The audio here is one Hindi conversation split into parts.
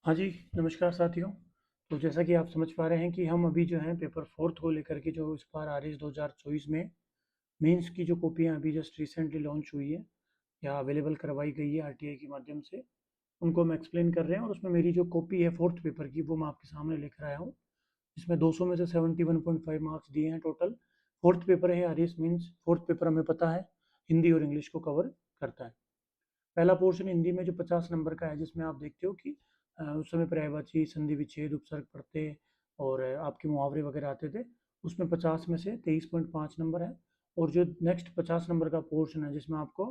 हाँ जी, नमस्कार साथियों। तो जैसा कि आप समझ पा रहे हैं कि हम अभी जो है पेपर फोर्थ को लेकर के जो इस बार आर एस 2024 में मेंस की जो कॉपियाँ अभी जस्ट रिसेंटली लॉन्च हुई है या अवेलेबल करवाई गई है आरटीआई के माध्यम से, उनको हम एक्सप्लेन कर रहे हैं और उसमें मेरी जो कॉपी है फोर्थ पेपर की वो मैं आपके सामने लेकर आया हूँ। इसमें 200 में से 71.5 मार्क्स दिए हैं टोटल। फोर्थ पेपर है R S means fourth paper हमें पता है हिंदी और इंग्लिश को कवर करता है। पहला पोर्शन हिंदी में जो 50 नंबर का है जिसमें आप देखते हो कि उस समय पर्यायवाची संधि विच्छेद उपसर्ग प्रत्यय और आपके मुहावरे वगैरह आते थे। उसमें 50 में से 23.5 नंबर है। और जो नेक्स्ट 50 नंबर का पोर्शन है जिसमें आपको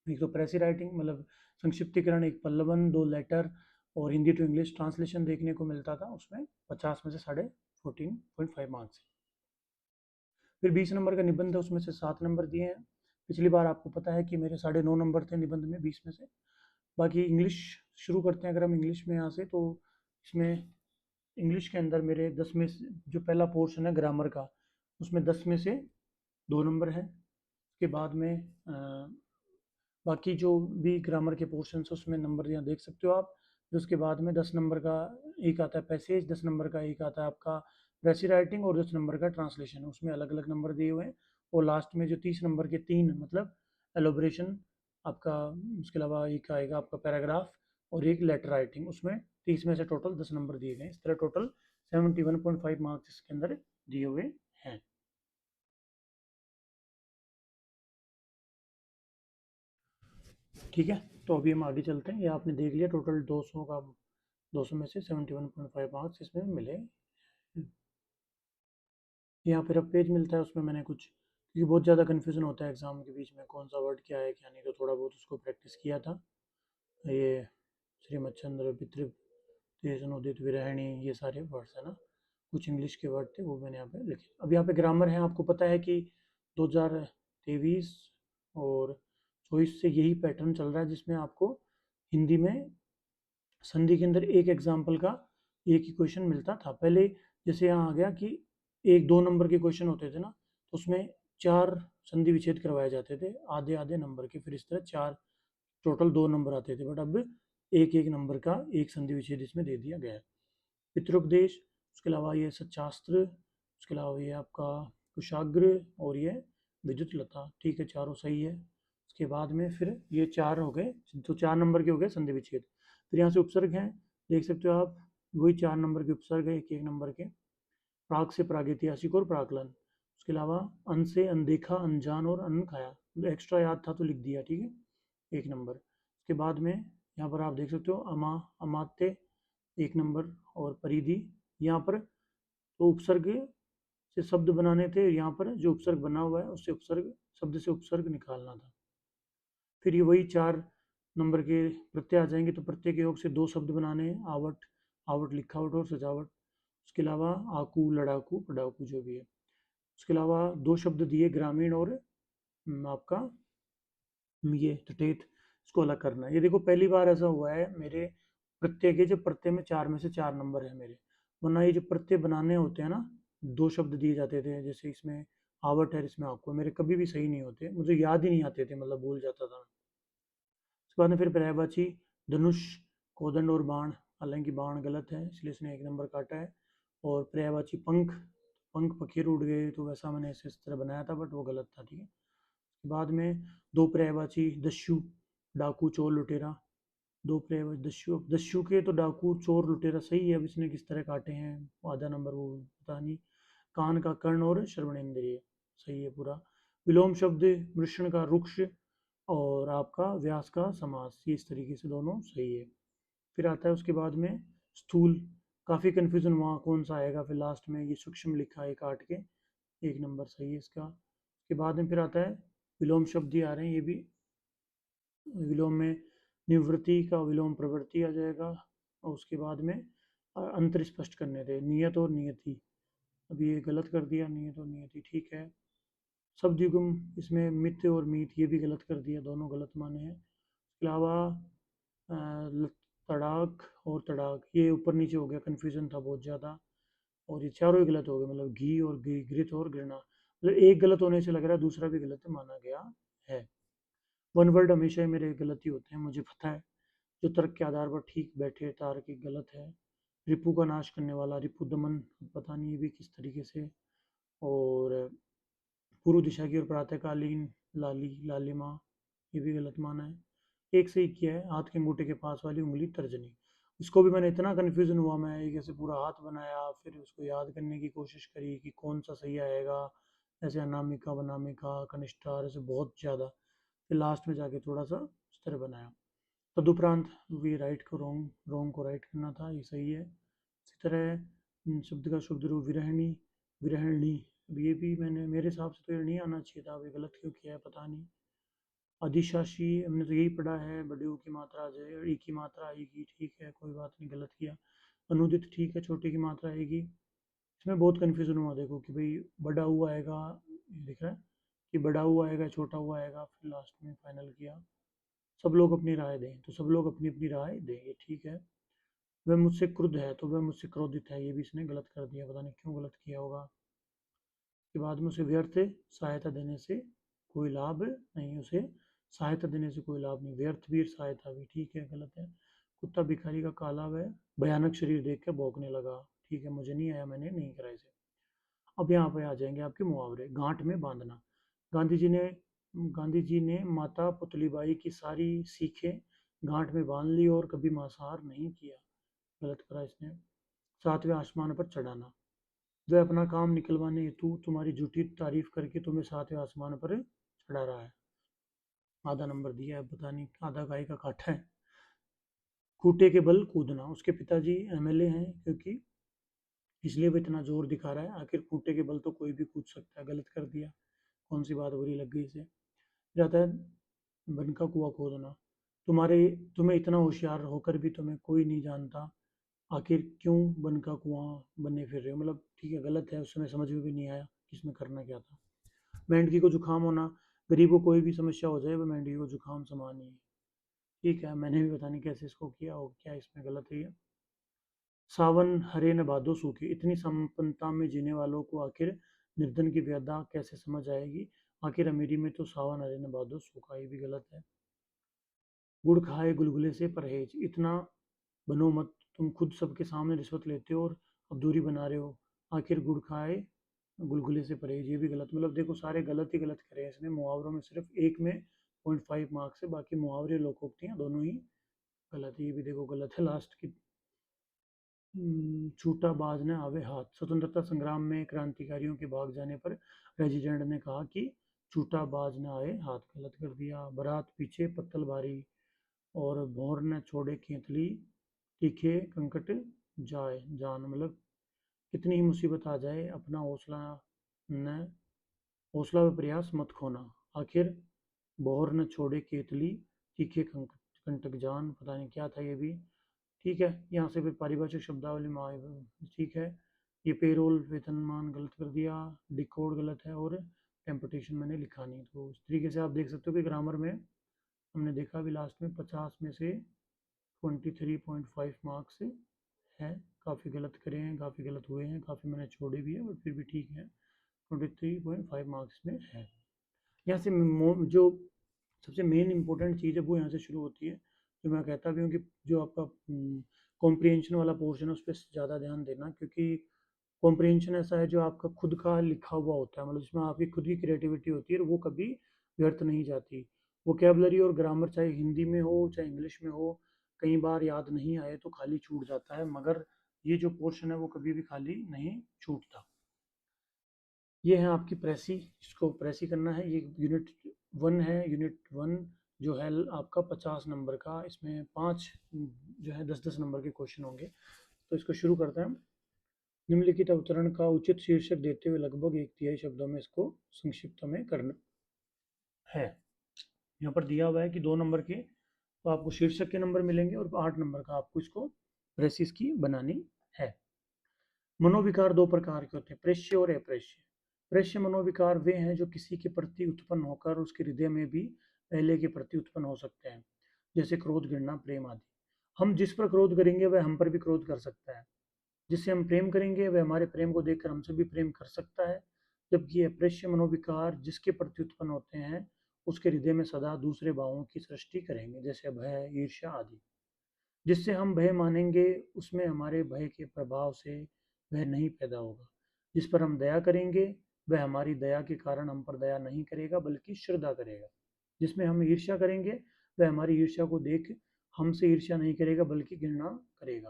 एक तो प्रेसी राइटिंग मतलब संक्षिप्तीकरण, एक पल्लवन, दो लेटर और हिंदी टू इंग्लिश ट्रांसलेशन देखने को मिलता था, उसमें 50 में से 14.5 मार्क्स है। फिर 20 नंबर का निबंध है, उसमें से 7 नंबर दिए हैं। पिछली बार आपको पता है कि मेरे 9.5 नंबर थे निबंध में 20 में से। बाकी इंग्लिश शुरू करते हैं। अगर हम इंग्लिश में यहाँ से तो इसमें इंग्लिश के अंदर मेरे 10 में से जो पहला पोर्शन है ग्रामर का, उसमें 10 में से 2 नंबर है। उसके बाद में बाकी जो भी ग्रामर के पोर्शन है उसमें नंबर यहाँ देख सकते हो आप। फिर उसके बाद में 10 नंबर का एक आता है पैसेज, 10 नंबर का एक आता है आपका प्रेसी राइटिंग और 10 नंबर का ट्रांसलेशन, उसमें अलग अलग नंबर दिए हुए हैं। और लास्ट में जो 30 नंबर के तीन मतलब एलोब्रेशन आपका, उसके अलावा एक आएगा आपका पैराग्राफ और एक लेटर राइटिंग, उसमें 30 में से टोटल 10 नंबर दिए गए। इस तरह टोटल 71.5 मार्क्स इसके अंदर दिए हुए हैं। ठीक है, तो अभी हम आगे चलते हैं। ये आपने देख लिया टोटल 200 का, 200 में से 71.5 मार्क्स इसमें मिले। यहाँ फिर अब पेज मिलता है, उसमें मैंने कुछ, क्योंकि बहुत ज़्यादा कन्फ्यूज़न होता है एग्ज़ाम के बीच में कौन सा वर्ड क्या है क्या नहीं, तो थोड़ा बहुत उसको प्रैक्टिस किया था। ये श्रीमच्चंद्र पितृ तेजनोदित विरहिणी, ये सारे वर्ड्स है ना, कुछ इंग्लिश के वर्ड थे वो मैंने यहाँ पे लिखे। अब यहाँ पे ग्रामर है, आपको पता है कि 2023 और 24 से यही पैटर्न चल रहा है जिसमें आपको हिंदी में संधि के अंदर एक एग्जाम्पल का एक ही क्वेश्चन मिलता था पहले। जैसे यहाँ आ गया कि एक दो नंबर के क्वेश्चन होते थे ना, तो उसमें चार संधि विच्छेद करवाए जाते थे आधे आधे नंबर के, फिर इस तरह चार टोटल 2 नंबर आते थे। बट अब एक एक नंबर का एक संधि विच्छेद इसमें दे दिया गया है। पितृोपदेश, उसके अलावा ये सच्चास्त्र, उसके अलावा ये आपका कुशाग्र और ये विद्युत लता। ठीक है, चारों सही है। उसके बाद में फिर ये चार हो गए, तो 4 नंबर के हो गए संधि विच्छेद। फिर यहाँ से उपसर्ग हैं, देख सकते हो आप, वही 4 नंबर के उपसर्ग है एक एक नंबर के। प्राक से प्रागैतिहासिक और प्राकलन, उसके अलावा अन से अनदेखा, अनजान और अन्न खाया, एक्स्ट्रा याद था तो लिख दिया, ठीक है, एक नंबर। उसके बाद में यहाँ पर आप देख सकते हो अमा, अमात्य, एक नंबर। और परिधि, यहाँ पर तो उपसर्ग से शब्द बनाने थे, यहाँ पर जो उपसर्ग बना हुआ है उससे उपसर्ग, शब्द से उपसर्ग निकालना था। फिर ये वही 4 नंबर के प्रत्यय आ जाएंगे, तो प्रत्यय के योग से दो शब्द बनाने हैं, आवट, आवट लिखावट और सजावट। उसके अलावा आकू, लड़ाकू, पढ़ाकू जो भी है। उसके अलावा दो शब्द दिए ग्रामीण और आपका ये तटेत, इसको अलग करना है। ये देखो पहली बार ऐसा हुआ है मेरे प्रत्यय के, जो प्रत्यय में 4 में से 4 नंबर है मेरे, वरना ये जो प्रत्यय बनाने होते हैं ना, दो शब्द दिए जाते थे, जैसे इसमें आवट है इसमें आपको, मेरे कभी भी सही नहीं होते, मुझे याद ही नहीं आते थे, मतलब भूल जाता था। उसके बाद में फिर पर्यायवाची धनुष, कोदंड और बाण, हालांकि बाण गलत है इसलिए इसने एक नंबर काटा है। और पर्यायवाची पंख, पंख पखेर उड़ गए, तो वैसा मैंने इस तरह बनाया था बट वो गलत था, ठीक है। बाद में दो पर्यायवाची दस्यु, डाकू, चोर, लुटेरा। दो पर्यायवाची दस्यु, दस्यु के तो डाकू, चोर, लुटेरा सही है। अब इसने किस तरह काटे हैं, आधा नंबर वो पता नहीं। कान का कर्ण और श्रवणेन्द्रिय सही है पूरा। विलोम शब्द वृषण का रुक्ष और आपका व्यास का समास, ये इस तरीके से दोनों सही है। फिर आता है उसके बाद में स्थूल, काफ़ी कन्फ्यूजन वहाँ कौन सा आएगा, फिर लास्ट में ये सूक्ष्म लिखा है काट के, एक नंबर सही है इसका। उसके बाद में फिर आता है विलोम शब्द ही आ रहे हैं ये भी। विलोम में निवृत्ति का विलोम प्रवृत्ति आ जाएगा। और उसके बाद में अंतर स्पष्ट करने थे, नियत और नियति। अभी ये गलत कर दिया, नियत और नियति ठीक है। शब्द युग्म, इसमें मित और मीत ये भी गलत कर दिया, दोनों गलत माने हैं। इसके अलावा तड़ाक और तड़ाक ये ऊपर नीचे हो गया, कन्फ्यूजन था बहुत ज़्यादा। और ये चारों ही गलत हो गए, मतलब घी और घी, घृत और घृणा, मतलब एक गलत होने से लग रहा है दूसरा भी गलत माना गया है। वन वर्ड हमेशा ही मेरे गलत ही होते हैं, मुझे पता है। जो तर्क के आधार पर ठीक बैठे तार्किक गलत है। रिपु का नाश करने वाला रिपु दमन, पता नहीं ये भी किस तरीके से। और पूर्व दिशा की ओर प्रातःकालीन लाली लालिमा, ये भी गलत माना है। एक सही किया है, हाथ के अंगूठे के पास वाली उंगली तर्जनी। इसको भी मैंने इतना कन्फ्यूजन हुआ, मैं एक ऐसे पूरा हाथ बनाया, फिर उसको याद करने की कोशिश करी कि कौन सा सही आएगा, ऐसे अनामिका वनामिका कनिष्ठा ऐसे बहुत ज़्यादा। फिर लास्ट में जाके थोड़ा सा इस तरह बनाया। तदुपरांत वी राइट को रॉन्ग, रॉन्ग को राइट करना था, ये सही है। इसी तरह शब्द का शुद्ध रूप विरहणी, विरहणी, अब ये भी मैंने, मेरे हिसाब से तो ये नहीं आना चाहिए था, अब ये गलत क्यों किया है पता नहीं। अधिशासी हमने तो यही पढ़ा है, बड़े ऊ की मात्रा आ जाए, ई की मात्रा आएगी, ठीक है कोई बात नहीं, गलत किया। अनुदित ठीक है, छोटे की मात्रा आएगी। इसमें बहुत कन्फ्यूजन हुआ देखो कि भाई बड़ा हुआ आएगा, ये दिख रहा है कि बड़ा हुआ आएगा छोटा हुआ आएगा, फिर लास्ट में फाइनल किया। सब लोग अपनी राय दें, तो सब लोग अपनी अपनी राय दें, ये ठीक है। वह मुझसे क्रुद्ध है, तो वह मुझसे क्रोधित है, ये भी इसने गलत कर दिया, पता नहीं क्यों गलत किया होगा। के बाद में उसे व्यर्थ सहायता देने से कोई लाभ नहीं, उसे सहायता देने से कोई लाभ नहीं, व्यर्थ भी सहायता भी, ठीक है गलत है। कुत्ता भिखारी का काला व भयानक शरीर देख कर भौंकने लगा, ठीक है मुझे नहीं आया, मैंने नहीं करा इसे। अब यहाँ पे आ जाएंगे आपके मुहावरे। गांठ में बांधना, गांधी जी ने गांधी जी ने माता पुतलीबाई की सारी सीखें गांठ में बांध ली और कभी मांसाहार नहीं किया, गलत करा इसने। सातवें आसमान पर चढ़ाना, वह अपना काम निकलवाने हेतु तुम्हारी झूठी तारीफ करके तुम्हें सातवें आसमान पर चढ़ा रहा है, आधा नंबर दिया है, पता नहीं आधा गाय का काठा है। खूटे के बल कूदना, उसके पिताजी एमएलए हैं क्योंकि इसलिए वो इतना जोर दिखा रहा है, आखिर खूटे के बल तो कोई भी कूद सकता है, गलत कर दिया। कौन सी बात बुरी लग गई इसे। जाता है बन का कुआं खोदना, तुम्हारे तुम्हें इतना होशियार होकर भी तुम्हें कोई नहीं जानता, आखिर क्यों बन का कुआं बनने फिर रहे हो, मतलब ठीक है गलत है, उस समय समझ में भी नहीं आया कि इसमें करना क्या था। मेंढकी को जुकाम होना, गरीब को कोई भी समस्या हो जाए वो मेंढकी को जुकाम समान ही है, ठीक है मैंने भी पता नहीं कैसे इसको किया हो, क्या इसमें गलत है ये। सावन हरे न भादो सूखे, इतनी संपन्नता में जीने वालों को आखिर निर्धन की व्यथा कैसे समझ आएगी, आखिर अमीरी में तो सावन हरे न भादो सूखा, ये भी गलत है। गुड़ खाए गुलगुले से परहेज, इतना बनो मत, तुम खुद सबके सामने रिश्वत लेते हो और अब दूरी बना रहे हो, आखिर गुड़ खाए गुलगुले से परहेज, ये भी गलत, मतलब देखो सारे गलत ही गलत करे हैं इसने। मुहावरों में सिर्फ एक में 0.5 मार्क्स है, बाकी मुहावरे लोकोक्तियाँ दोनों ही गलत है, ये भी देखो गलत है लास्ट की। छूटा बाज ने आवे हाथ, स्वतंत्रता संग्राम में क्रांतिकारियों के भाग जाने पर रेजिडेंट ने कहा कि छूटा बाज न आए हाथ, गलत कर दिया। बारात पीछे पत्तल भारी, और भौर न छोड़े केतली, तीखे कंकट जाए जान, मतलब कितनी ही मुसीबत आ जाए अपना न हौसला व प्रयास मत खोना, आखिर भौर न छोड़े केतली, तीखे कंटक जान, पता नहीं क्या था ये भी, ठीक है। यहाँ से फिर पारिभाषिक शब्दावली में ठीक है। ये पेरोल वेतनमान गलत कर दिया, डिकोड गलत है, और टेम्पटेशन मैंने लिखा नहीं, तो इस तरीके से आप देख सकते हो कि ग्रामर में हमने देखा अभी लास्ट में 50 में से 23.5 मार्क्स है, काफ़ी गलत करे हैं, काफ़ी गलत हुए हैं, काफ़ी मैंने छोड़े भी है, बट फिर भी ठीक है, 23.5 मार्क्स में है। यहाँ से जो सबसे मेन इंपॉर्टेंट चीज़ है वो यहाँ से शुरू होती है, जो मैं कहता भी हूँ कि जो आपका कॉम्प्रिहेंशन वाला पोर्शन है उस पर ज़्यादा ध्यान देना, क्योंकि कॉम्प्रिहेंशन ऐसा है जो आपका खुद का लिखा हुआ होता है, मतलब जिसमें आपकी खुद की क्रिएटिविटी होती है और वो कभी व्यर्थ नहीं जाती। वोकेबलरी और ग्रामर चाहे हिंदी में हो चाहे इंग्लिश में हो, कई बार याद नहीं आए तो खाली छूट जाता है, मगर ये जो पोर्शन है वो कभी भी खाली नहीं छूटता। ये है आपकी प्रेसी, इसको प्रेसी करना है, ये यूनिट 1 है। यूनिट 1 जो है आपका 50 नंबर का, इसमें 5 जो है 10-10 नंबर के क्वेश्चन होंगे। तो इसको शुरू करते हैं। निम्नलिखित अवतरण का उचित शीर्षक देते हुए लगभग 1/3 शब्दों में इसको संक्षिप्त में करना है। यहाँ पर दिया हुआ है कि 2 नंबर के तो आपको शीर्षक के नंबर मिलेंगे और 8 नंबर का आपको इसको प्रेसिस की बनानी है। मनोविकार 2 प्रकार के होते हैं, प्रेष्य और अप्रेष्य। प्रेष्य मनोविकार वे हैं जो किसी के प्रति उत्पन्न होकर उसके हृदय में भी पहले के प्रति उत्पन्न हो सकते हैं, जैसे क्रोध, घृणा, प्रेम आदि। हम जिस पर क्रोध करेंगे वह हम पर भी क्रोध कर सकता है, जिससे हम प्रेम करेंगे वह हमारे प्रेम को देखकर हमसे भी प्रेम कर सकता है। जबकि अप्रेष्य मनोविकार जिसके प्रति उत्पन्न होते हैं उसके हृदय में सदा दूसरे भावों की सृष्टि करेंगे, जैसे भय, ईर्ष्या आदि। जिससे हम भय मानेंगे उसमें हमारे भय के प्रभाव से वह नहीं पैदा होगा। जिस पर हम दया करेंगे वह हमारी दया के कारण हम पर दया नहीं करेगा बल्कि श्रद्धा करेगा। जिसमें हम ईर्ष्या करेंगे वह हमारी ईर्ष्या को देख हमसे ईर्ष्या नहीं करेगा बल्कि घृणा करेगा।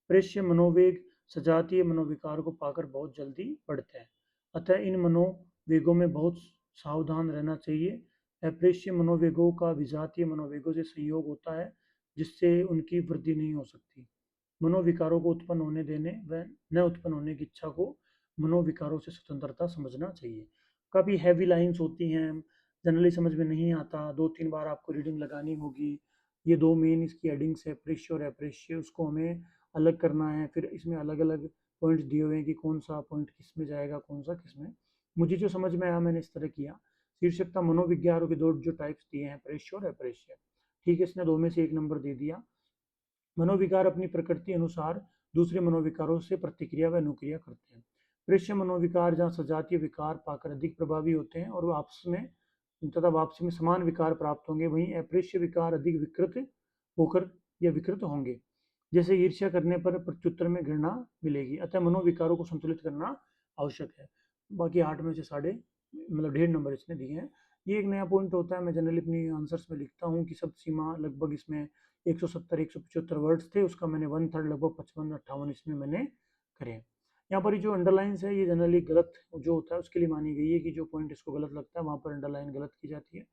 प्रेष्य मनोवेग सजातीय मनोविकार को पाकर बहुत जल्दी बढ़ते हैं, अतः इन मनोवेगों में बहुत सावधान रहना चाहिए। अप्रेष्य मनोवेगों का विजातीय मनोवेगों से संयोग होता है जिससे उनकी वृद्धि नहीं हो सकती। मनोविकारों को उत्पन्न होने देने व न उत्पन्न होने की इच्छा को मनोविकारों से स्वतंत्रता समझना चाहिए। काफ़ी हैवी लाइंस होती हैं, जनरली समझ में नहीं आता, 2-3 बार आपको रीडिंग लगानी होगी। ये 2 मेन इसकी हेडिंग्स है, प्रेष्य और अप्रेष्य, उसको हमें अलग करना है। फिर इसमें अलग-अलग पॉइंट्स दिए हुए हैं कि कौन सा पॉइंट किस में जाएगा, कौन सा किस में। मुझे जो समझ में आया मैंने इस तरह किया। शीर्षक था मनोविज्ञानों के 2 जो टाइप्स दिए हैं, प्रेष्य और अप्रेष्य। ठीक है, इसने 2 में से 1 नंबर दे दिया। मनोविकार अपनी प्रकृति अनुसार दूसरे मनोविकारों से प्रतिक्रिया व अनुक्रिया करते हैं। प्रेष्य मनोविकार जहाँ सजातीय विकार पाकर अधिक प्रभावी होते हैं और आपस में तथा वापसी में समान विकार प्राप्त होंगे, वहीं अप्रेष्य विकार अधिक विकृत होकर या विकृत होंगे। जैसे ईर्ष्या करने पर प्रत्युत्तर में घृणा मिलेगी, अतः मनोविकारों को संतुलित करना आवश्यक है। बाकी 8 में से साढ़े मतलब 1.5 नंबर इसने दिए हैं। ये एक नया पॉइंट होता है, मैं जनरली अपनी आंसर्स में लिखता हूँ कि शब्द सीमा लगभग इसमें 170-175 वर्ड्स थे, उसका मैंने 1/3 लगभग 55-58 इसमें मैंने करे। यहाँ पर जो अंडरलाइंस है ये जनरली गलत जो होता है उसके लिए मानी गई है कि जो पॉइंट इसको गलत लगता है वहाँ पर अंडरलाइन गलत की जाती है।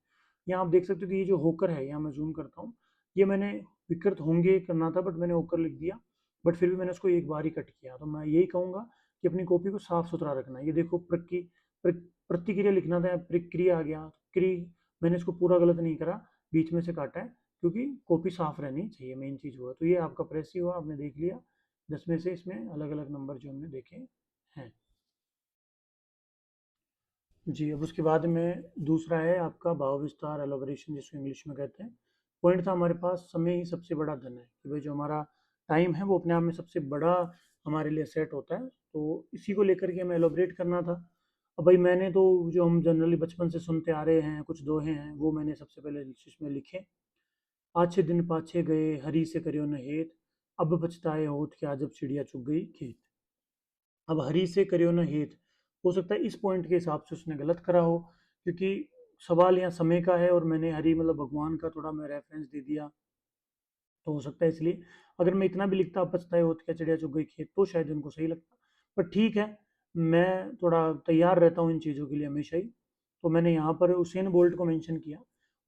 यहाँ आप देख सकते हो कि ये जो होकर है, यहाँ मैं जूम करता हूँ, ये मैंने विकृत होंगे करना था बट मैंने होकर लिख दिया, बट फिर भी मैंने उसको एक बार ही कट किया। तो मैं यही कहूँगा कि अपनी कॉपी को साफ सुथरा रखना है। ये देखो प्रतिक्रिया लिखना था, प्रक्रिया आ गया क्री, मैंने इसको पूरा गलत नहीं करा, बीच में से काटा है क्योंकि कॉपी साफ रहनी चाहिए, मेन चीज़ हुआ। तो ये आपका प्रेस ही हुआ, आपने देख लिया 10 में से इसमें अलग अलग नंबर जो हमने देखे हैं। जी, अब उसके बाद में दूसरा है आपका भाव विस्तार एलोबरेशन जिसको इंग्लिश में कहते हैं। पॉइंट था हमारे पास समय ही सबसे बड़ा धन है, कि भाई जो हमारा टाइम है वो अपने आप में सबसे बड़ा हमारे लिए सेट होता है। तो इसी को लेकर के हमें एलोबरेट करना था। अब भाई मैंने तो जो हम जनरली बचपन से सुनते आ रहे हैं कुछ दोहे हैं वो मैंने सबसे पहले इसमें लिखे। आछे दिन पाछे गए हरी से करियो न हेत, अब पछताए होत क्या जब चिड़िया चुग गई खेत। अब हरी से करियो न हेत, हो सकता है इस पॉइंट के हिसाब से उसने गलत करा हो, क्योंकि सवाल यहाँ समय का है और मैंने हरी मतलब भगवान का थोड़ा मैं रेफरेंस दे दिया, तो हो सकता है इसलिए। अगर मैं इतना भी लिखता पछताए होत क्या चिड़िया चुग गई खेत तो शायद उनको सही लगता। पर ठीक है, मैं थोड़ा तैयार रहता हूँ इन चीज़ों के लिए हमेशा ही। तो मैंने यहाँ पर उसेन बोल्ट को मेंशन किया।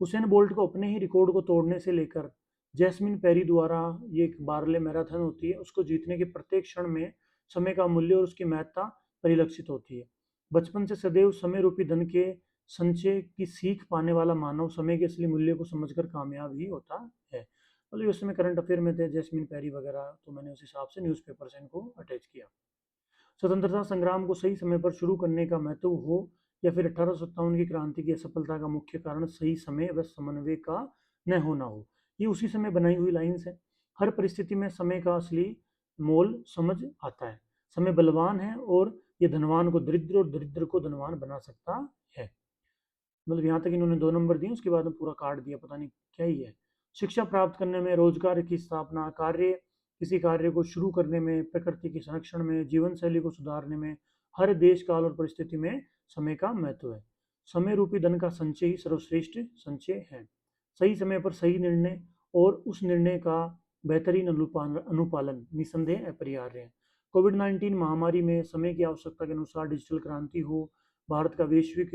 उसेन बोल्ट को अपने ही रिकॉर्ड को तोड़ने से लेकर जैस्मिन पेरी द्वारा ये एक बारले मैराथन होती है उसको जीतने के प्रत्येक क्षण में समय का मूल्य और उसकी महत्ता परिलक्षित होती है। बचपन से सदैव समय रूपी धन के संचय की सीख पाने वाला मानव समय के असली मूल्य को समझकर कामयाब ही होता है। मतलब उस समय करंट अफेयर में थे जैस्मिन पेरी वगैरह, तो मैंने उस हिसाब से न्यूज़पेपर से इनको अटैच किया। स्वतंत्रता संग्राम को सही समय पर शुरू करने का महत्व हो या फिर 1857 की क्रांति की असफलता का मुख्य कारण सही समय व समन्वय का न होना हो, ये उसी समय बनाई हुई लाइन्स है। हर परिस्थिति में समय का असली मोल समझ आता है। समय बलवान है और ये धनवान को दरिद्र और दरिद्र को धनवान बना सकता है। मतलब यहाँ तक इन्होंने 2 नंबर दिए, उसके बाद में पूरा काट दिया, पता नहीं क्या ही है। शिक्षा प्राप्त करने में, रोजगार की स्थापना, किसी कार्य को शुरू करने में, प्रकृति के संरक्षण में, जीवन शैली को सुधारने में, हर देश काल और परिस्थिति में समय का महत्व है। समय रूपी धन का संचय ही सर्वश्रेष्ठ संचय है। सही समय पर सही निर्णय और उस निर्णय का बेहतरीन अनुपालन निसंदेह अपरिहार्य है। कोविड-19 महामारी में समय की आवश्यकता के अनुसार डिजिटल क्रांति हो, भारत का वैश्विक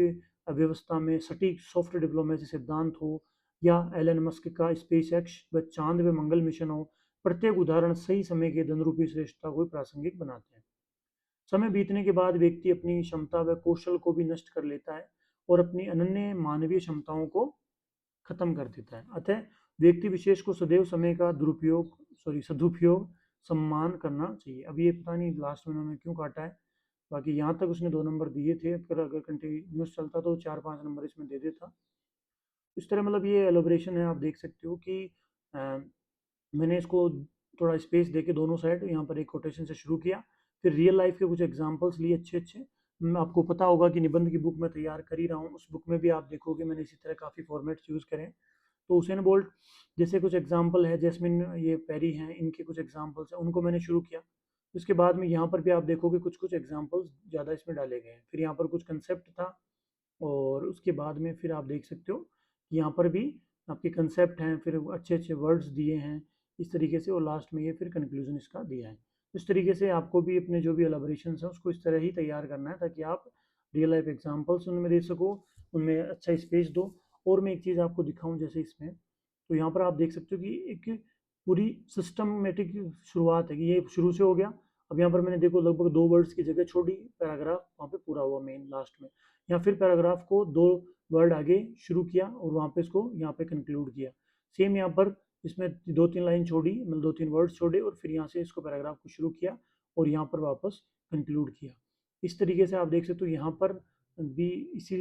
व्यवस्था में सटीक सॉफ्ट डिप्लोमेसी सिद्धांत हो, या एलन मस्क का स्पेस एक्स व चांद व मंगल मिशन हो, प्रत्येक उदाहरण सही समय के धनरूपी श्रेष्ठता को प्रासंगिक बनाते हैं। समय बीतने के बाद व्यक्ति अपनी क्षमता व कौशल को भी नष्ट कर लेता है और अपनी अनन्य मानवीय क्षमताओं को खत्म कर देता है। अतः व्यक्ति विशेष को सदैव समय का सदुपयोग सम्मान करना चाहिए। अब ये पता नहीं लास्ट में उन्होंने क्यों काटा है, बाकी यहाँ तक उसने 2 नंबर दिए थे, अगर कंटिन्यूस चलता तो 4-5 नंबर इसमें दे देता। इस तरह मतलब ये एलोबरेशन है, आप देख सकते हो कि मैंने इसको थोड़ा स्पेस देके दोनों साइड यहाँ पर एक कोटेशन से शुरू किया, फिर रियल लाइफ के कुछ एग्जांपल्स लिए अच्छे अच्छे। आपको पता होगा कि निबंध की बुक मैं तैयार कर ही रहा हूँ, उस बुक में भी आप देखोगे मैंने इसी तरह काफ़ी फॉर्मेट्स यूज़ करें। तो उसेन बोल्ट जैसे कुछ एग्जाम्पल है, जैस्मिन ये पेरी हैं, इनके कुछ एग्जाम्पल्स हैं, उनको मैंने शुरू किया। उसके बाद में यहाँ पर भी आप देखोगे कुछ कुछ एग्जाम्पल्स ज़्यादा इसमें डाले गए हैं। फिर यहाँ पर कुछ कंसेप्ट था, और उसके बाद में फिर आप देख सकते हो कि यहाँ पर भी आपके कंसेप्ट हैं, फिर अच्छे अच्छे वर्ड्स दिए हैं इस तरीके से, और लास्ट में ये फिर कंक्लूजन इसका दिया है। इस तरीके से आपको भी अपने जो भी एलाबोरेशंस हैं उसको इस तरह ही तैयार करना है, ताकि आप रियल लाइफ एग्जांपल्स उनमें दे सको, उनमें अच्छा स्पेस दो। और मैं एक चीज़ आपको दिखाऊं जैसे इसमें, तो यहाँ पर आप देख सकते हो कि एक पूरी सिस्टमेटिक शुरुआत है कि ये शुरू से हो गया। अब यहाँ पर मैंने देखो लगभग 2 वर्ड्स की जगह छोड़ी, पैराग्राफ वहाँ पे पूरा हुआ मेन लास्ट में, या फिर पैराग्राफ को 2 वर्ड आगे शुरू किया और वहाँ पे इसको यहाँ पे कंक्लूड किया। सेम यहाँ पर इसमें 2-3 लाइन छोड़ी, मतलब 2-3 वर्ड्स छोड़े, और फिर यहाँ से इसको पैराग्राफ को शुरू किया और यहाँ पर वापस कंक्लूड किया। इस तरीके से आप देख सकते हो यहाँ पर भी इसी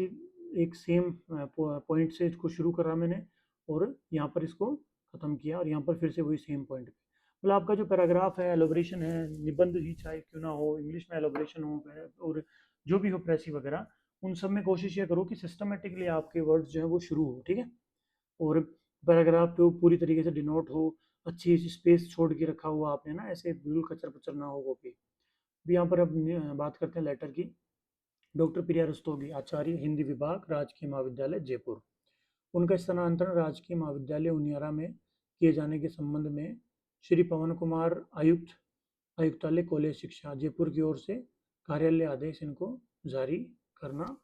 एक सेम पॉइंट से इसको शुरू करा मैंने, और यहाँ पर इसको ख़त्म किया, और यहाँ पर फिर से वही सेम पॉइंट पे। मतलब आपका जो पैराग्राफ है, एलोबरेशन है, निबंध ही चाहे क्यों ना हो, इंग्लिश में एलोबरेशन हो और जो भी हो प्रेसी वगैरह, उन सब में कोशिश ये करो कि सिस्टमेटिकली आपके वर्ड्स जो है वो शुरू हो, ठीक है। और पैराग्राफ पे पूरी तरीके से डिनोट हो, अच्छी स्पेस छोड़ के रखा हुआ आपने ना, ऐसे बिल्कुल कचर पचर ना हो वो भी। अभी यहाँ पर अब बात करते हैं लेटर की। डॉक्टर प्रिया रस्तोगी, आचार्य हिंदी विभाग, राजकीय महाविद्यालय जयपुर। उनका स्थानांतरण राजकीय महाविद्यालय उनियारा में किए जाने के संबंध में श्री पवन कुमार आयुक्त, आयुक्तालय कॉलेज शिक्षा जयपुर की ओर से कार्यालय आदेश इनको जारी करना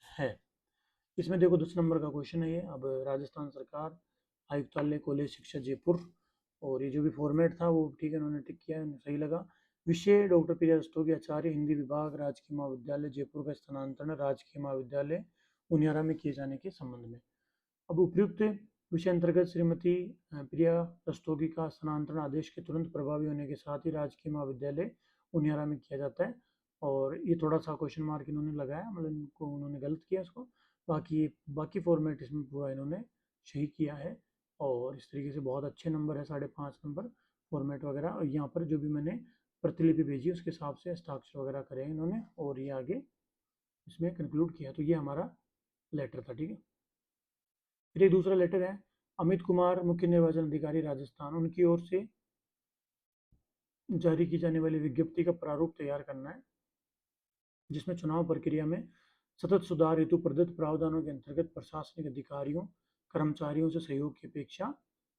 है। इसमें देखो 10 नंबर का क्वेश्चन है ये। अब राजस्थान सरकार, आयुक्तालय कॉलेज शिक्षा जयपुर, और ये जो भी फॉर्मेट था वो ठीक है, उन्होंने टिक किया, सही लगा। विषय डॉक्टर प्रिया रस्तोगी, आचार्य हिंदी विभाग, राजकीय महाविद्यालय जयपुर का स्थानांतरण राजकीय महाविद्यालय उनियारा में किए जाने के संबंध में। अब उपयुक्त विषय अंतर्गत श्रीमती प्रिया रस्तोगी का स्थानांतरण आदेश के तुरंत प्रभावी होने के साथ ही राजकीय महाविद्यालय उनियारा में किया जाता है। और ये थोड़ा सा क्वेश्चन मार्क इन्होंने लगाया, मतलब इनको उन्होंने गलत किया इसको, बाकी फॉर्मेट इसमें पूरा इन्होंने सही किया है। और इस तरीके से बहुत अच्छे नंबर है, 5.5 नंबर फॉर्मेट वगैरह। और यहाँ पर जो भी मैंने प्रतिलिपि भेजी उसके हिसाब से हस्ताक्षर वगैरह करे हैं इन्होंने, और ये आगे इसमें कंक्लूड किया। तो ये हमारा लेटर था, ठीक है। फिर एक दूसरा लेटर है, अमित कुमार मुख्य निर्वाचन अधिकारी राजस्थान, उनकी ओर से जारी की जाने वाली विज्ञप्ति का प्रारूप तैयार करना है, जिसमें चुनाव प्रक्रिया में सतत सुधार हेतु प्रदत्त प्रावधानों के अंतर्गत प्रशासनिक अधिकारियों कर्मचारियों से सहयोग की अपेक्षा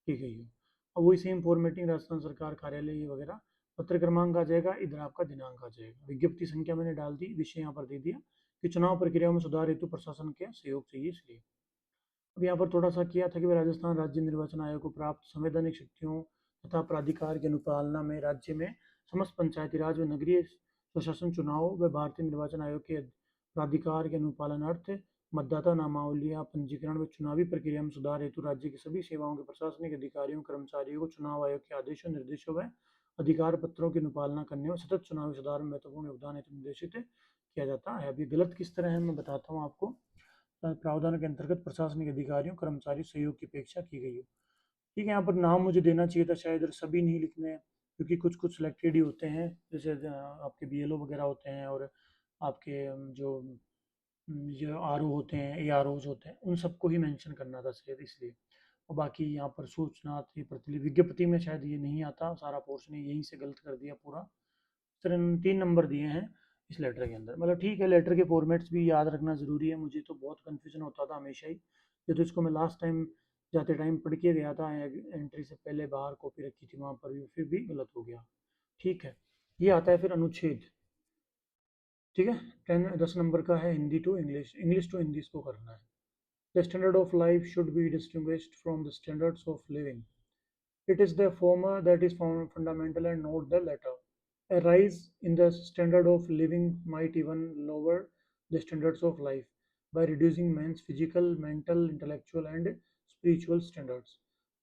की गई हो। अब वही सेम फॉर्मेटिंग राजस्थान सरकार कार्यालय वगैरह, पत्र क्रमांक आ जाएगा, इधर आपका दिनांक आ जाएगा, विज्ञप्ति संख्या मैंने डाल दी, विषय यहाँ पर दे दिया कि चुनाव प्रक्रिया में सुधार हेतु प्रशासन के सहयोग चाहिए, इसलिए। अब यहाँ पर थोड़ा सा किया था कि राजस्थान राज्य निर्वाचन आयोग को प्राप्त संवैधानिक शक्तियों तथा प्राधिकार की अनुपालना में राज्य में समस्त पंचायती राज व नगरीय स्वशासन चुनाव व भारतीय निर्वाचन आयोग के प्राधिकार के अनुपालनार्थ मतदाता नामावलियां पंजीकरण व चुनावी प्रक्रिया में सुधार हेतु राज्य की सभी सेवाओं के प्रशासनिक अधिकारियों कर्मचारियों को चुनाव आयोग के आदेशों निर्देशों व अधिकार पत्रों की अनुपालना करने व सतत चुनावी सुधार में महत्वपूर्ण योगदान हेतु निर्देशित किया जाता है। अभी गलत किस तरह है मैं बताता हूँ आपको। प्रावधान के अंतर्गत प्रशासनिक अधिकारियों कर्मचारी सहयोग की अपेक्षा की गई हो, ठीक है। यहाँ पर नाम मुझे देना चाहिए था शायद, इधर सभी नहीं लिखने हैं, क्योंकि कुछ कुछ सिलेक्टेड ही होते हैं, जैसे आपके बीएलओ वगैरह होते हैं, और आपके जो आर ओ होते हैं, ए आर ओज होते हैं, उन सबको ही मेंशन करना था शायद, इसलिए। और बाकी यहाँ पर सूचना थी प्रतिलिपि विज्ञप्ति में शायद ये नहीं आता, सारा पोर्शन यहीं से गलत कर दिया पूरा। सर 3 नंबर दिए हैं इस लेटर के अंदर, मतलब ठीक है। लेटर के फॉर्मेट्स भी याद रखना ज़रूरी है, मुझे तो बहुत कन्फ्यूजन होता था हमेशा ही। ये तो इसको मैं लास्ट टाइम जाते टाइम पढ़ के गया था, एंट्री से पहले बाहर कॉपी रखी थी वहाँ पर भी, फिर भी गलत हो गया, ठीक है। ये आता है फिर अनुच्छेद, ठीक है। 10 नंबर का है Hindi to English, English to Hindi इसको करना है। The standard of life should be distinguished from the standards of living. It is the former that is fundamental and not the latter. A rise in the standard of living might even lower the standards of life by reducing man's physical, mental, intellectual, and spiritual standards,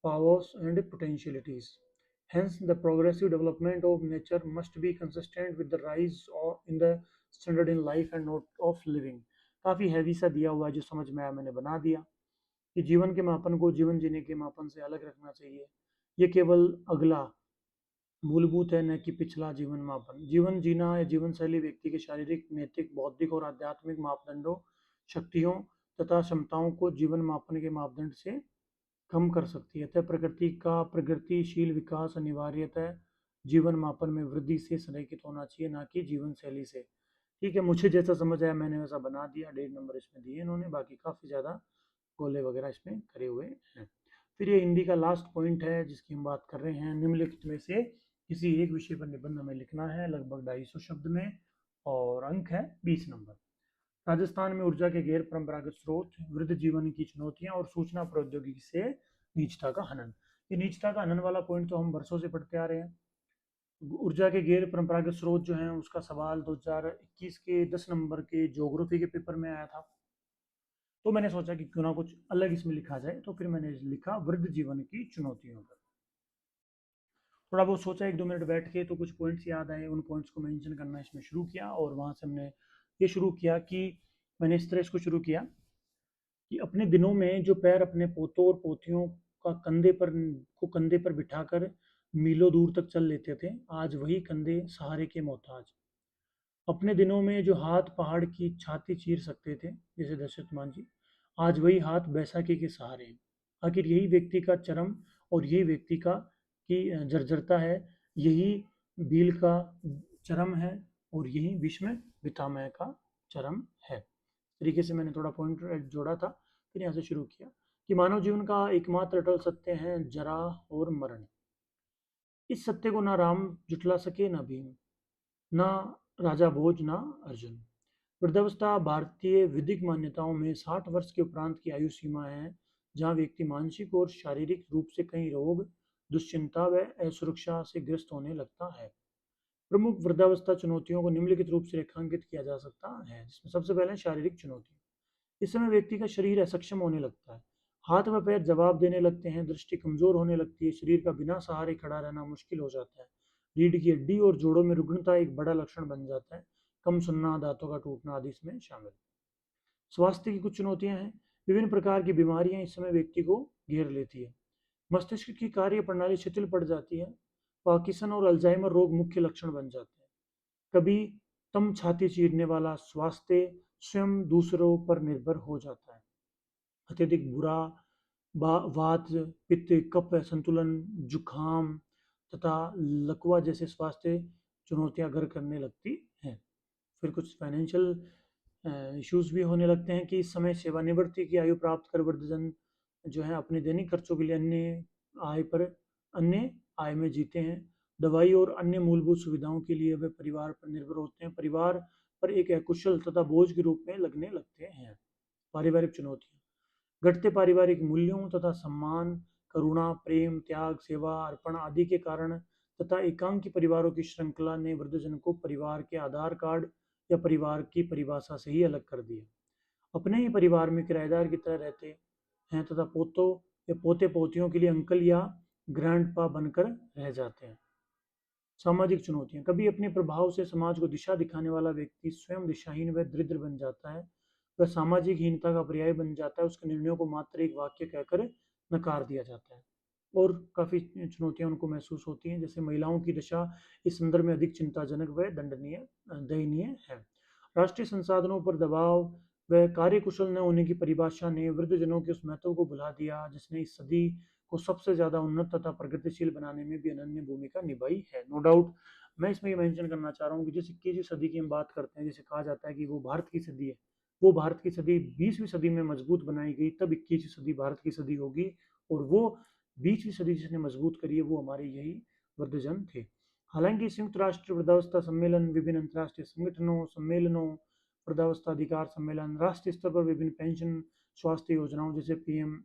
powers, and potentialities. Hence, the progressive development of nature must be consistent with the rise in the standard in life and not of living. काफ़ी हैवी सा दिया हुआ है, जो समझ में आया मैंने बना दिया कि जीवन के मापन को जीवन जीने के मापन से अलग रखना चाहिए। ये केवल अगला मूलभूत है, न कि पिछला जीवन मापन। जीवन जीना या जीवन शैली व्यक्ति के शारीरिक, नैतिक, बौद्धिक और आध्यात्मिक मापदंडों, शक्तियों तथा क्षमताओं को जीवन मापन के मापदंड से कम कर सकती है। अतः प्रकृति का प्रगतिशील विकास अनिवार्यतः जीवन मापन में वृद्धि से संरेखित होना चाहिए, ना कि जीवन शैली से। ठीक है, मुझे जैसा समझ आया मैंने वैसा बना दिया, 1.5 नंबर इसमें दिए इन्होंने, बाकी काफ़ी ज़्यादा गोले वगैरह इसमें करे हुए हैं। फिर ये हिंदी का लास्ट पॉइंट है जिसकी हम बात कर रहे हैं। निम्नलिखित में से किसी एक विषय पर निबंध हमें लिखना है, लगभग 250 शब्द में, और अंक है 20 नंबर। राजस्थान में ऊर्जा के गैर परंपरागत स्रोत, वृद्ध जीवन की चुनौतियां और सूचना प्रौद्योगिकी से नीचता का हनन। ये नीचता का हनन वाला पॉइंट तो हम वर्षों से पढ़ते आ रहे हैं। ऊर्जा के गैर परंपरागत स्रोत जो हैं उसका सवाल 2021 के 10 नंबर के ज्योग्राफी के पेपर में आया था। तो मैंने सोचा कि क्यों ना कुछ अलग इसमें लिखा जाए, तो फिर मैंने लिखा वृद्ध जीवन की चुनौतियों पर। थोड़ा बहुत सोचा 1-2 मिनट बैठ के, तो कुछ पॉइंट्स याद आए, उन पॉइंट्स को मेंशन करना इसमें शुरू किया, और वहाँ से हमने ये शुरू किया कि मैंने इस तरह इसको शुरू किया कि अपने दिनों में जो पैर अपने पोतों और पोतियों का कंधे पर बिठाकर मीलों दूर तक चल लेते थे, आज वही कंधे सहारे के मोहताज। अपने दिनों में जो हाथ पहाड़ की छाती चीर सकते थे, जैसे दशरथमान जी, आज वही हाथ बैसाखी के सहारे हैं। आखिर यही व्यक्ति का चरम, और यही व्यक्ति का की जर्जरता है, यही भील का चरम है, और यही भीष्म पितामह का चरम है। इस तरीके से मैंने थोड़ा पॉइंट जोड़ा था, फिर यहाँ से शुरू किया कि मानव जीवन का एकमात्र अटल सत्य है जरा और मरण। इस सत्य को ना राम जुटला सके, ना भीम, ना राजा भोज, ना अर्जुन। वृद्धावस्था भारतीय विधिक मान्यताओं में 60 वर्ष के उपरांत की आयु सीमा है, जहाँ व्यक्ति मानसिक और शारीरिक रूप से कई रोग, दुश्चिंता व असुरक्षा से ग्रस्त होने लगता है। प्रमुख वृद्धावस्था चुनौतियों को निम्नलिखित रूप से रेखांकित किया जा सकता है, जिसमें सबसे पहले शारीरिक चुनौती। इस समय व्यक्ति का शरीर असक्षम होने लगता है, हाथ व पैर जवाब देने लगते हैं, दृष्टि कमजोर होने लगती है, शरीर का बिना सहारे खड़ा रहना मुश्किल हो जाता है, रीढ़ की हड्डी और जोड़ों में रुग्णता एक बड़ा लक्षण बन जाता है, कम सुनना, दांतों का टूटना आदि इसमें शामिल। स्वास्थ्य की कुछ चुनौतियां हैं। विभिन्न प्रकार की बीमारियां इस समय व्यक्ति को घेर लेती है। मस्तिष्क की कार्य प्रणाली शिथिल पड़ जाती है, पार्किंसन और अल्जाइमर रोग मुख्य लक्षण बन जाते हैं। कभी तम छाती चीरने वाला स्वास्थ्य स्वयं दूसरों पर निर्भर हो जाता है। अत्यधिक बुरा वात, पित्त, कफ संतुलन, जुखाम तथा लकवा जैसे स्वास्थ्य चुनौतियां घर करने लगती हैं। फिर कुछ फाइनेंशियल इश्यूज भी होने लगते हैं कि इस समय सेवानिवृत्ति की आयु प्राप्त कर वृद्धजन जो है अपने दैनिक खर्चों के लिए अन्य आय में जीते हैं। दवाई और अन्य मूलभूत सुविधाओं के लिए वे परिवार पर निर्भर होते हैं, परिवार पर एक अकुशल तथा बोझ के रूप में लगने लगते हैं। पारिवारिक चुनौतियां, घटते पारिवारिक मूल्यों तथा सम्मान, करुणा, प्रेम, त्याग, सेवा, अर्पण आदि के कारण तथा एकांकी परिवारों की श्रृंखला ने वृद्धजन को परिवार के आधार कार्ड या परिवार की परिभाषा से ही अलग कर दिया। अपने ही परिवार में किराएदार की तरह रहते हैं तथा पोतों या पोते पोतियों के लिए अंकल या ग्रैंड पा बनकर रह जाते हैं। सामाजिक चुनौतियां, कभी अपने प्रभाव से समाज को दिशा दिखाने वाला व्यक्ति स्वयं दिशाहीन व दरिद्र बन जाता है, वह सामाजिक हीनता का पर्याय बन जाता है, उसके निर्णयों को मात्र एक वाक्य कहकर नकार दिया जाता है। और काफ़ी चुनौतियां उनको महसूस होती हैं, जैसे महिलाओं की दशा इस संदर्भ में अधिक चिंताजनक व दयनीय है। राष्ट्रीय संसाधनों पर दबाव व कार्यकुशल न होने की परिभाषा ने वृद्धजनों के उस महत्व को भुला दिया जिसने इस सदी को सबसे ज़्यादा उन्नत तथा प्रगतिशील बनाने में भी अनन्य भूमिका निभाई है। नो डाउट मैं इसमें ये मेंशन करना चाह रहा हूँ कि जिस 21वीं सदी की हम बात करते हैं, जैसे कहा जाता है कि वो भारत की सदी है, वो भारत की सदी 20वीं सदी में मजबूत बनाई गई, तब 21वीं सदी भारत की सदी होगी, और वो 20वीं सदी जिसने मजबूत करी है वो हमारे यही वृद्धजन थे। हालांकि संयुक्त राष्ट्र वृद्धावस्था सम्मेलन, विभिन्न अंतर्राष्ट्रीय संगठनों सम्मेलनों, वृद्धावस्था अधिकार सम्मेलन, राष्ट्रीय स्तर पर विभिन्न पेंशन स्वास्थ्य योजनाओं जैसे पीएम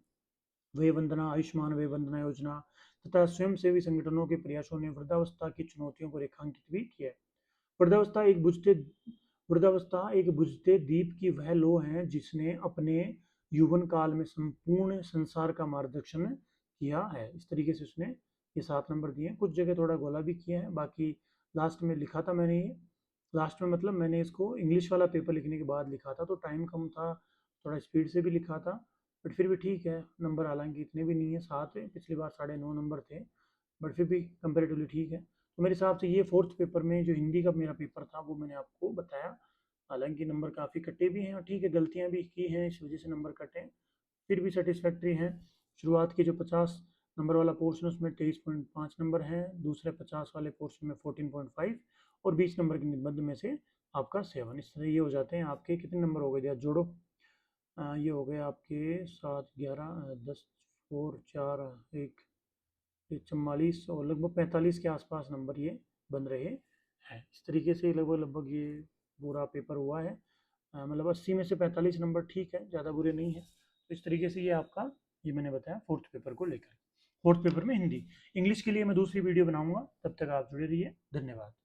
वय वंदना, आयुष्मान वय वंदना योजना तथा स्वयंसेवी संगठनों के प्रयासों ने वृद्धावस्था की चुनौतियों को रेखांकित भी किया है। वृद्धावस्था एक बुझते वृद्धावस्था एक बुझते दीप की वह लो है जिसने अपने यौवन काल में संपूर्ण संसार का मार्गदर्शन किया है। इस तरीके से उसने ये 7 नंबर दिए हैं। कुछ जगह थोड़ा गोला भी किया है, बाकी लास्ट में लिखा था मैंने ये, लास्ट में मतलब मैंने इसको इंग्लिश वाला पेपर लिखने के बाद लिखा था, तो टाइम कम था, थोड़ा स्पीड से भी लिखा था, बट फिर भी ठीक है। नंबर हालांकि इतने भी नहीं है, 7 है, पिछली बार 9.5 नंबर थे, बट फिर भी कंपेरेटिवली ठीक है। तो मेरे हिसाब से ये फोर्थ पेपर में जो हिंदी का मेरा पेपर था वो मैंने आपको बताया। हालांकि नंबर काफ़ी कटे भी हैं, और ठीक है गलतियां भी की हैं, इस वजह से नंबर कटे हैं, फिर भी सेटिस्फैक्ट्री हैं। शुरुआत के जो 50 नंबर वाला पोर्शन उसमें 23.5 नंबर है, दूसरे 50 वाले पोर्शन में 14.5 और 20 नंबर के निबंध में से आपका 7। इस तरह ये हो जाते हैं आपके कितने नंबर हो गए, जोड़ो। ये हो गए आपके 7, 11, 10, 4, 4, 1, 44 और लगभग 45 के आसपास नंबर ये बन रहे हैं। इस तरीके से लगभग लगभग ये पूरा पेपर हुआ है। मतलब 80 में से 45 नंबर ठीक है, ज़्यादा बुरे नहीं है। तो इस तरीके से ये आपका, ये मैंने बताया फोर्थ पेपर को लेकर। फोर्थ पेपर में हिंदी। इंग्लिश के लिए मैं दूसरी वीडियो बनाऊंगा, तब तक आप जुड़े रहिए। धन्यवाद।